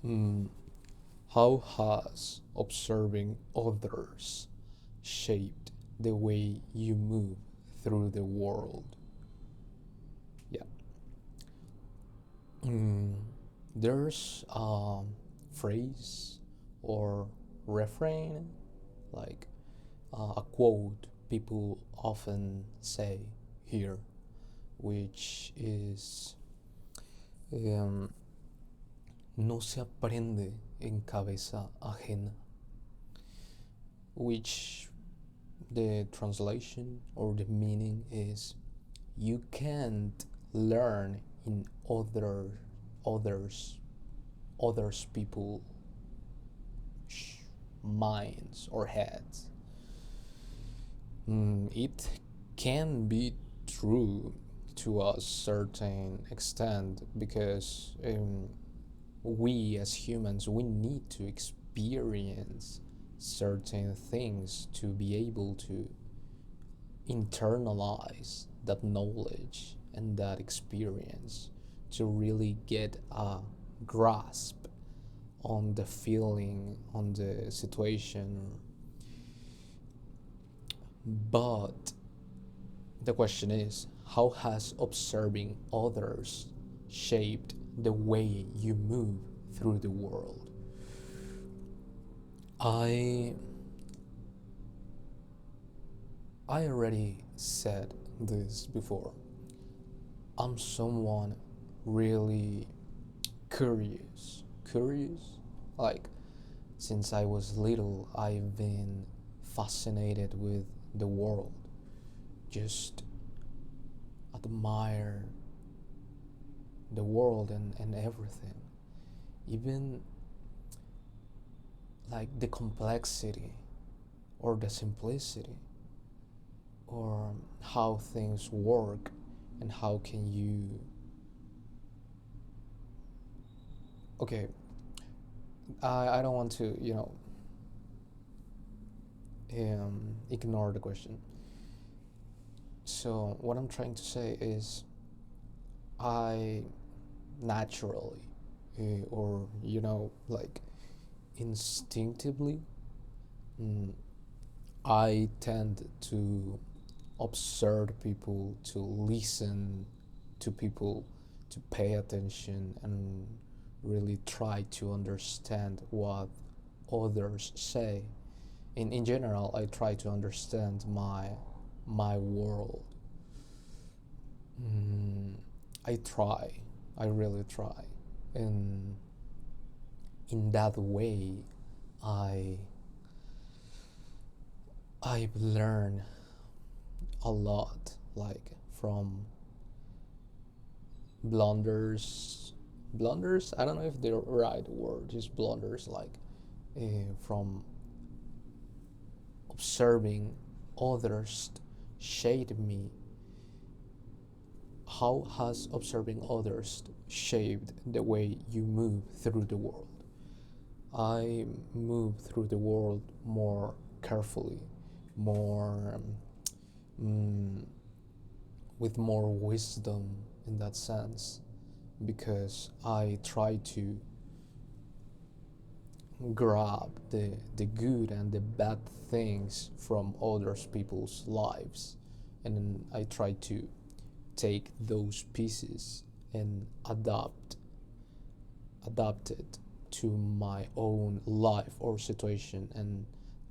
Mm, how has observing others shaped the way you move through the world? Yeah. Mm, there's a phrase or refrain, like a quote people often say here, which is um, no se aprende en cabeza ajena, which the translation or the meaning is you can't learn in others others people minds or heads. It can be true to a certain extent because we as humans we need to experience certain things to be able to internalize that knowledge and that experience to really get a grasp on the feeling, on the situation. But the question is, how has observing others shaped the way you move through the world? I I already said this before. I'm someone really curious. Curious? Like, since I was little, I've been fascinated with the world. Just admire the world and everything. Even like the complexity or the simplicity or how things work and how can you. Okay, I don't want to, ignore the question. So, what I'm trying to say is, I naturally, or, like instinctively, mm, I tend to observe people, to listen to people, to pay attention and really try to understand what others say. In general, I try to understand my world. Mm, I try, I really try, and in that way, I I've learned a lot, like from blunders. Blunders. I don't know if the right word is blunders. Like from observing others shaped me. How has observing others shaped the way you move through the world? I move through the world more carefully, more mm, with more wisdom in that sense, because I try to grab the good and the bad things from other people's lives, and then I try to take those pieces and adapt it to my own life or situation and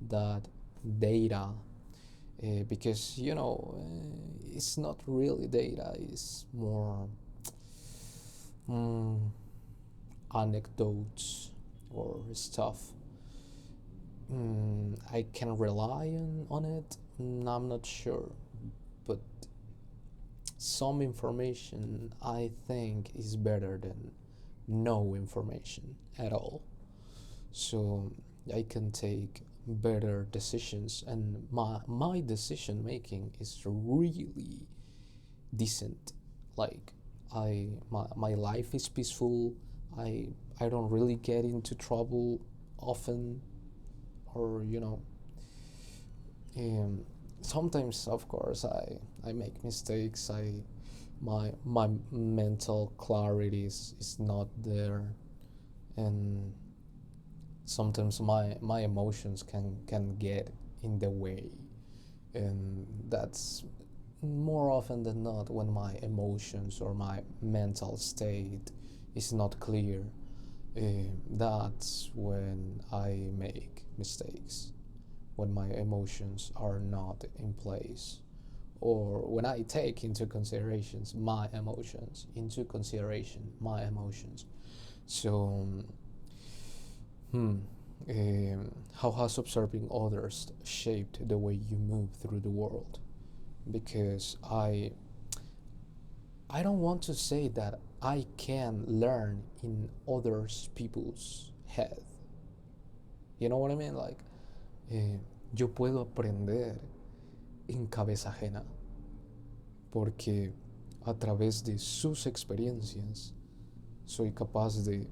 that data, because it's not really data, it's more mm, anecdotes or stuff. I can rely on it. I'm not sure, but some information I think is better than no information at all. So I can take better decisions, and my decision making is really decent. Like my life is peaceful. I don't really get into trouble often, or um, sometimes of course I make mistakes. My mental clarity is not there, and sometimes my emotions can get in the way, and that's more often than not when my emotions or my mental state is not clear. That's when I make mistakes, when my emotions are not in place, or when I take into considerations my emotions, So, hmm, how has observing others shaped the way you move through the world? Because I don't want to say that I can learn in others people's head. You know what I mean? Like, yo puedo aprender en cabeza ajena porque a través de sus experiencias soy capaz de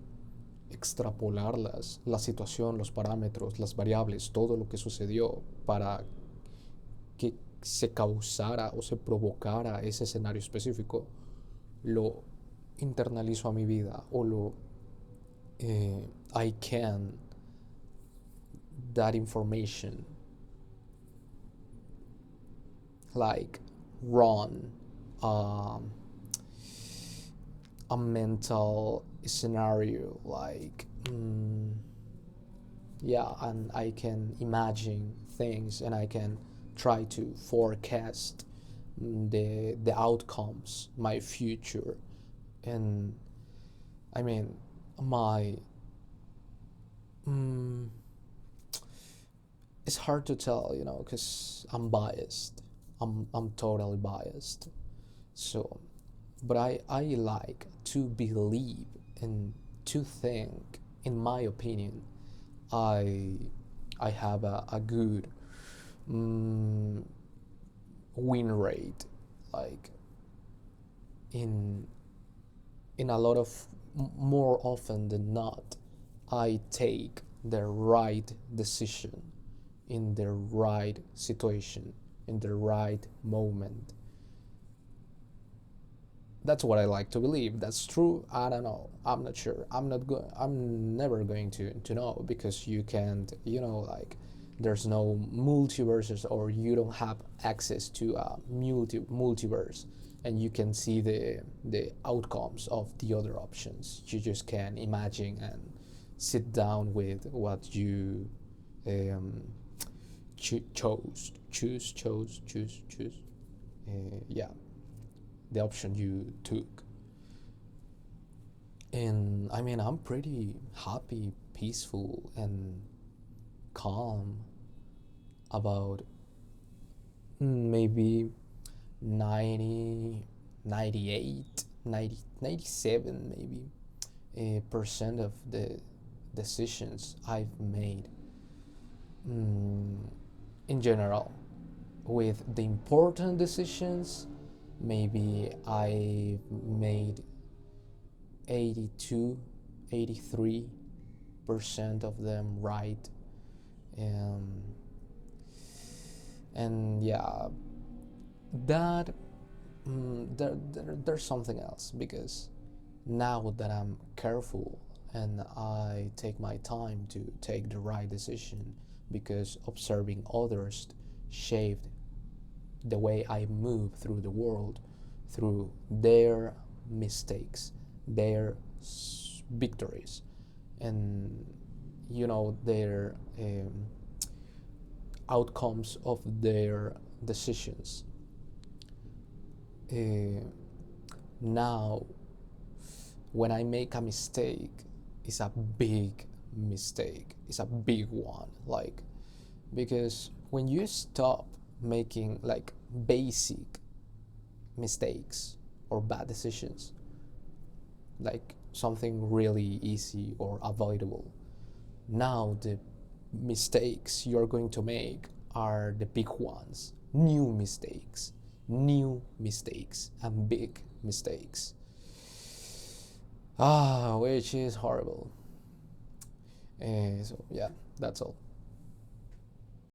extrapolarlas, la situación, los parámetros, las variables, todo lo que sucedió para que se causara o se provocara ese escenario específico, lo internalizo a mi vida o lo I can that information like run um, a mental scenario like yeah, and I can imagine things and I can try to forecast the outcomes, my future, and I mean my mm, it's hard to tell, you know, because I'm biased. I'm totally biased. So, but I like to believe and to think, in my opinion, I I have a good mm, win rate, like in a lot of more often than not, I take the right decision in the right situation, in the right moment. That's what I like to believe. That's true. I don't know. I'm not sure. I'm never going to know because you can't. You know, like there's no multiverses or you don't have access to a multiverse and you can see the outcomes of the other options. You just can imagine and sit down with what you um, choose. Yeah, the option you took. And I mean, I'm pretty happy, peaceful, and calm about maybe 90, 98, 90, 97 maybe percent of the decisions I've made in general. With the important decisions, maybe I made 82, 83% of them right. Um, and yeah, that there's something else because now that I'm careful and I take my time to take the right decision because observing others shaped the way I move through the world through their mistakes, their victories, and you know their outcomes of their decisions. Uh, Now, when I make a mistake, it's a big mistake. It's a big one. Like, because when you stop making like basic mistakes or bad decisions, like something really easy or avoidable, now the mistakes you're going to make are the big ones, new mistakes, and big mistakes. Which is horrible. So, yeah, that's all.